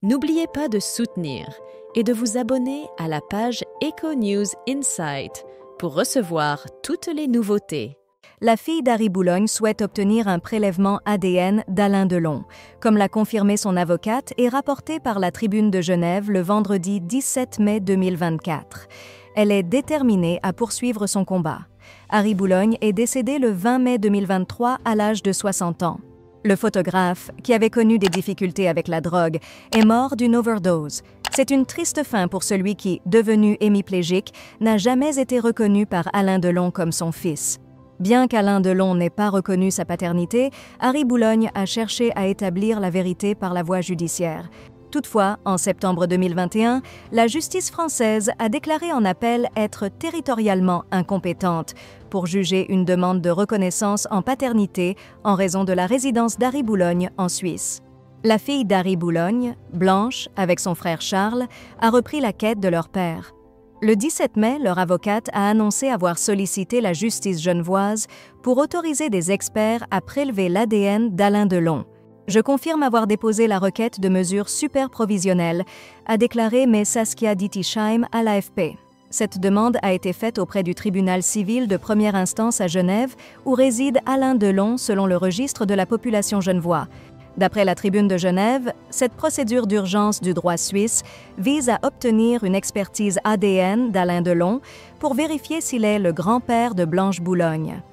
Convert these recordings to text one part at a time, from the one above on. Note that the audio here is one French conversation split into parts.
N'oubliez pas de soutenir et de vous abonner à la page Eco News Insight pour recevoir toutes les nouveautés. La fille d'Harry Boulogne souhaite obtenir un prélèvement ADN d'Alain Delon, comme l'a confirmé son avocate et rapporté par la Tribune de Genève le vendredi 17 mai 2024. Elle est déterminée à poursuivre son combat. Harry Boulogne est décédé le 20 mai 2023 à l'âge de 60 ans. Le photographe, qui avait connu des difficultés avec la drogue, est mort d'une overdose. C'est une triste fin pour celui qui, devenu hémiplégique, n'a jamais été reconnu par Alain Delon comme son fils. Bien qu'Alain Delon n'ait pas reconnu sa paternité, Harry Boulogne a cherché à établir la vérité par la voie judiciaire. Toutefois, en septembre 2021, la justice française a déclaré en appel être territorialement incompétente pour juger une demande de reconnaissance en paternité en raison de la résidence d'Harry Boulogne en Suisse. La fille d'Harry Boulogne, Blanche, avec son frère Charles, a repris la quête de leur père. Le 17 mai, leur avocate a annoncé avoir sollicité la justice genevoise pour autoriser des experts à prélever l'ADN d'Alain Delon. « Je confirme avoir déposé la requête de mesure superprovisionnelle », a déclaré Ms. Saskia Dittisheim à l'AFP. Cette demande a été faite auprès du tribunal civil de première instance à Genève, où réside Alain Delon selon le registre de la population genevois. D'après la Tribune de Genève, cette procédure d'urgence du droit suisse vise à obtenir une expertise ADN d'Alain Delon pour vérifier s'il est le grand-père de Blanche Boulogne.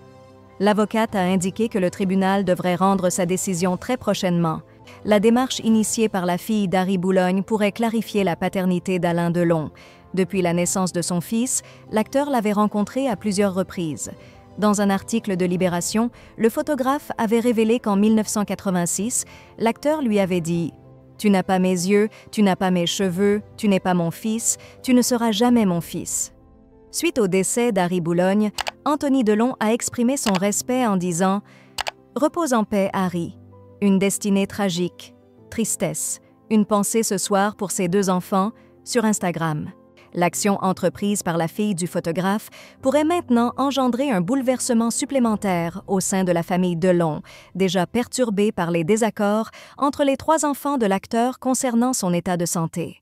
L'avocate a indiqué que le tribunal devrait rendre sa décision très prochainement. La démarche initiée par la fille d'Harry Boulogne pourrait clarifier la paternité d'Alain Delon. Depuis la naissance de son fils, l'acteur l'avait rencontré à plusieurs reprises. Dans un article de Libération, le photographe avait révélé qu'en 1986, l'acteur lui avait dit « Tu n'as pas mes yeux, tu n'as pas mes cheveux, tu n'es pas mon fils, tu ne seras jamais mon fils ». Suite au décès d'Harry Boulogne, Anthony Delon a exprimé son respect en disant « Repose en paix, Harry. Une destinée tragique. Tristesse. Une pensée ce soir pour ses 2 enfants » sur Instagram. L'action entreprise par la fille du photographe pourrait maintenant engendrer un bouleversement supplémentaire au sein de la famille Delon, déjà perturbée par les désaccords entre les 3 enfants de l'acteur concernant son état de santé.